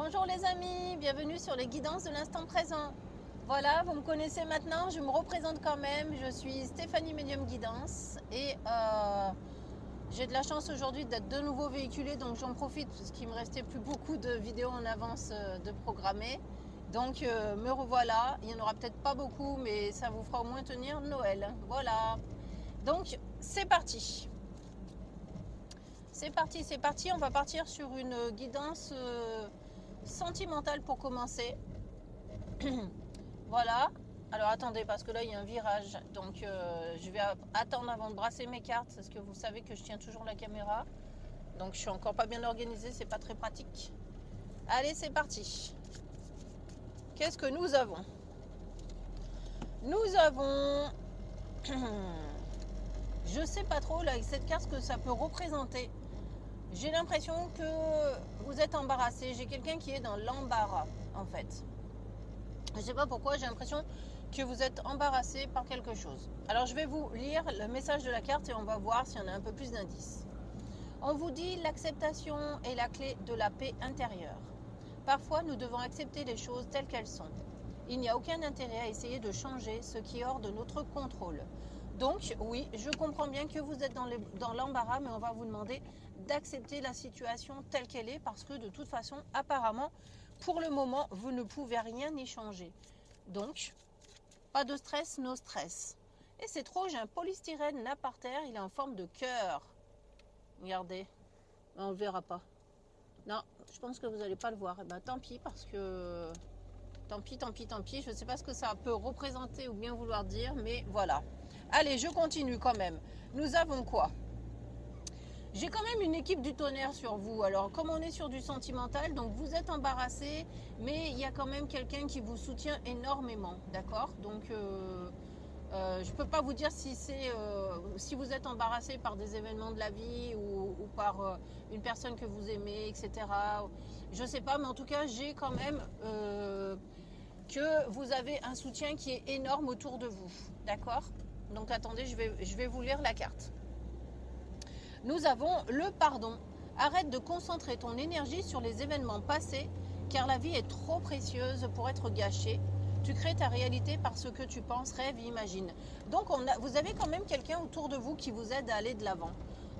Bonjour les amis, bienvenue sur les guidances de l'instant présent. Voilà, vous me connaissez maintenant, je me représente quand même. Je suis Stéphanie Medium Guidance et j'ai de la chance aujourd'hui d'être de nouveau véhiculée, donc j'en profite parce qu'il me restait plus beaucoup de vidéos en avance de programmer. Donc me revoilà, il n'y en aura peut-être pas beaucoup, mais ça vous fera au moins tenir Noël. Voilà, donc c'est parti. C'est parti, on va partir sur une guidance sentimentale pour commencer. Voilà. Alors attendez, parce que là il y a un virage, donc je vais attendre avant de brasser mes cartes, parce que vous savez que je tiens toujours la caméra, donc je suis encore pas bien organisée, c'est pas très pratique. Allez, c'est parti. Qu'est-ce que nous avons? Nous avons je sais pas trop là avec cette carte ce que ça peut représenter. J'ai l'impression que vous êtes embarrassé. J'ai quelqu'un qui est dans l'embarras en fait. Je ne sais pas pourquoi, j'ai l'impression que vous êtes embarrassé par quelque chose. Alors je vais vous lire le message de la carte et on va voir s'il y en a un peu plus d'indices. On vous dit l'acceptation est la clé de la paix intérieure. Parfois nous devons accepter les choses telles qu'elles sont. Il n'y a aucun intérêt à essayer de changer ce qui est hors de notre contrôle. Donc oui, je comprends bien que vous êtes dans l'embarras, mais on va vous demander d'accepter la situation telle qu'elle est parce que de toute façon, apparemment, pour le moment, vous ne pouvez rien y changer. Donc, pas de stress, no stress. Et c'est trop, j'ai un polystyrène là par terre, il est en forme de cœur. Regardez, on ne le verra pas. Non, je pense que vous n'allez pas le voir. Et ben tant pis parce que... Tant pis. Je ne sais pas ce que ça peut représenter ou bien vouloir dire, mais voilà. Allez, je continue quand même. Nous avons quoi? J'ai quand même une équipe du tonnerre sur vous. Alors, comme on est sur du sentimental, donc vous êtes embarrassé, mais il y a quand même quelqu'un qui vous soutient énormément, d'accord? Donc, je ne peux pas vous dire si si vous êtes embarrassé par des événements de la vie ou par une personne que vous aimez, etc. Je ne sais pas, mais en tout cas, j'ai quand même que vous avez un soutien qui est énorme autour de vous, d'accord? Donc, attendez, je vais vous lire la carte. Nous avons le pardon. Arrête de concentrer ton énergie sur les événements passés, car la vie est trop précieuse pour être gâchée. Tu crées ta réalité par ce que tu penses, rêves, imagines. Donc vous avez quand même quelqu'un autour de vous qui vous aide à aller de l'avant.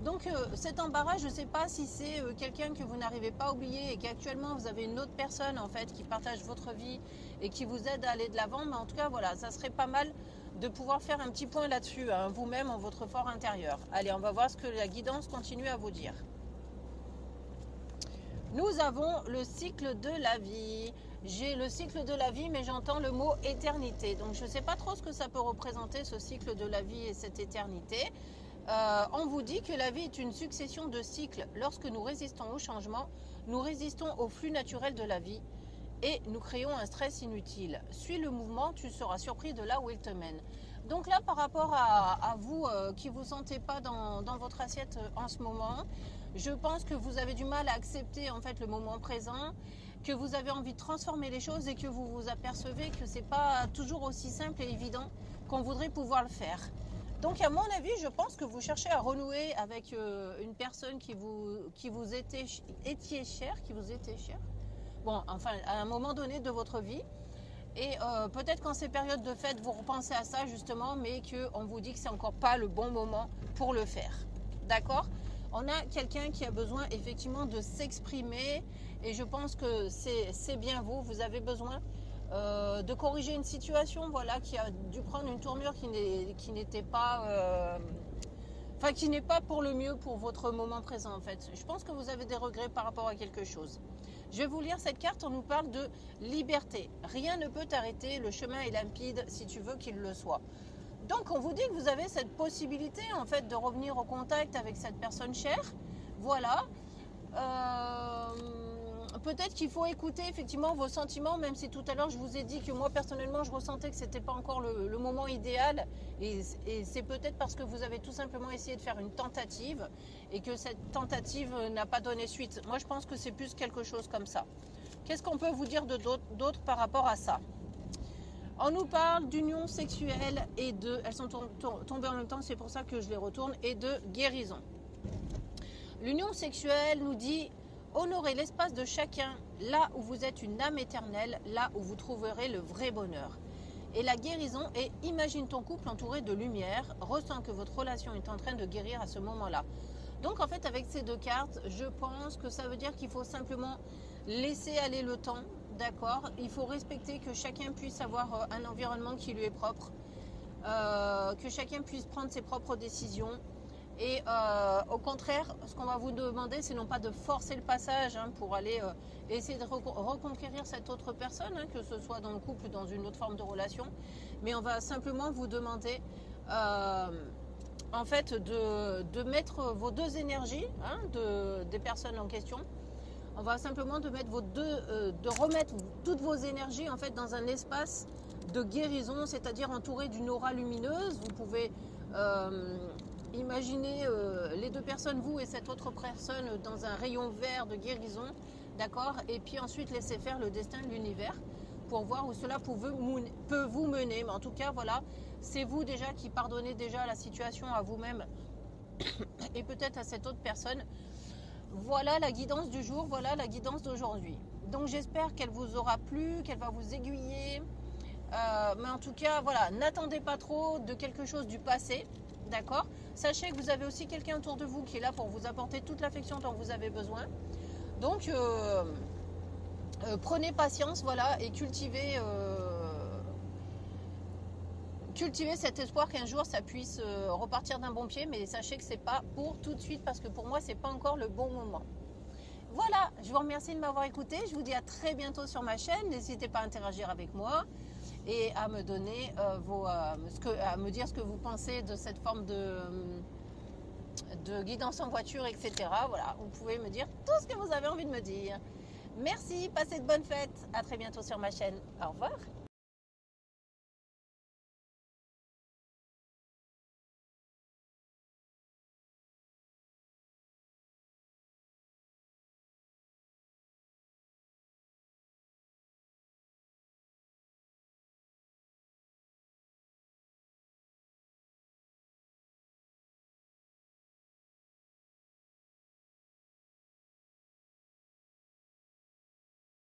Donc cet embarras, je ne sais pas si c'est quelqu'un que vous n'arrivez pas à oublier et qu'actuellement vous avez une autre personne en fait qui partage votre vie et qui vous aide à aller de l'avant. Mais en tout cas, voilà, ça serait pas mal de pouvoir faire un petit point là-dessus, hein, vous-même en votre fort intérieur. Allez, on va voir ce que la guidance continue à vous dire. Nous avons le cycle de la vie. J'ai le cycle de la vie, mais j'entends le mot éternité. Donc je ne sais pas trop ce que ça peut représenter, ce cycle de la vie et cette éternité. On vous dit que la vie est une succession de cycles. Lorsque nous résistons au changement, nous résistons au flux naturel de la vie et nous créons un stress inutile. Suis le mouvement, tu seras surpris de là où il te mène. Donc là, par rapport à vous qui ne vous sentez pas dans votre assiette en ce moment, je pense que vous avez du mal à accepter en fait le moment présent, que vous avez envie de transformer les choses et que vous vous apercevez que ce n'est pas toujours aussi simple et évident qu'on voudrait pouvoir le faire. Donc à mon avis, je pense que vous cherchez à renouer avec une personne qui vous était chère. Bon, enfin, à un moment donné de votre vie. Et peut-être qu'en ces périodes de fête, vous repensez à ça justement, mais qu'on vous dit que c'est encore pas le bon moment pour le faire. D'accord? On a quelqu'un qui a besoin effectivement de s'exprimer et je pense que c'est bien vous. Vous avez besoin de corriger une situation, voilà, qui a dû prendre une tournure qui n'était pas... qui n'est pas pour le mieux pour votre moment présent en fait. Je pense que vous avez des regrets par rapport à quelque chose. Je vais vous lire cette carte, on nous parle de liberté. Rien ne peut t'arrêter, le chemin est limpide si tu veux qu'il le soit. Donc on vous dit que vous avez cette possibilité en fait de revenir au contact avec cette personne chère. Voilà. Peut-être qu'il faut écouter effectivement vos sentiments, même si tout à l'heure je vous ai dit que moi personnellement je ressentais que c'était pas encore le moment idéal et c'est peut-être parce que vous avez tout simplement essayé de faire une tentative et que cette tentative n'a pas donné suite. Moi je pense que c'est plus quelque chose comme ça. Qu'est-ce qu'on peut vous dire d'autre par rapport à ça? On nous parle d'union sexuelle et elles sont tombées en même temps, c'est pour ça que je les retourne, et de guérison. L'union sexuelle nous dit Honorez l'espace de chacun, là où vous êtes une âme éternelle, là où vous trouverez le vrai bonheur. Et la guérison est, imagine ton couple entouré de lumière, ressens que votre relation est en train de guérir à ce moment-là. Donc en fait avec ces deux cartes, je pense que ça veut dire qu'il faut simplement laisser aller le temps, d'accord? Il faut respecter que chacun puisse avoir un environnement qui lui est propre, que chacun puisse prendre ses propres décisions. Et au contraire, ce qu'on va vous demander, c'est non pas de forcer le passage pour aller essayer de reconquérir cette autre personne, que ce soit dans le couple ou dans une autre forme de relation, mais on va simplement vous demander en fait de mettre vos deux énergies des personnes en question. On va simplement de remettre toutes vos énergies en fait dans un espace de guérison, c'est-à-dire entouré d'une aura lumineuse. Vous pouvez imaginez les deux personnes, vous et cette autre personne, dans un rayon vert de guérison, d'accord? Et puis ensuite laisser faire le destin de l'univers pour voir où cela peut vous mener. Mais en tout cas, voilà, c'est vous déjà qui pardonnez déjà la situation à vous-même et peut-être à cette autre personne. Voilà la guidance du jour, voilà la guidance d'aujourd'hui. Donc j'espère qu'elle vous aura plu, qu'elle va vous aiguiller. Mais en tout cas, voilà, n'attendez pas trop de quelque chose du passé. D'accord? Sachez que vous avez aussi quelqu'un autour de vous qui est là pour vous apporter toute l'affection dont vous avez besoin. Donc, prenez patience, voilà, et cultivez cet espoir qu'un jour ça puisse repartir d'un bon pied. Mais sachez que c'est pas pour tout de suite, parce que pour moi, c'est pas encore le bon moment. Voilà, je vous remercie de m'avoir écouté. Je vous dis à très bientôt sur ma chaîne. N'hésitez pas à interagir avec moi et à me donner à me dire ce que vous pensez de cette forme de guidance en voiture, etc. Voilà, vous pouvez me dire tout ce que vous avez envie de me dire. Merci, passez de bonnes fêtes. À très bientôt sur ma chaîne. Au revoir.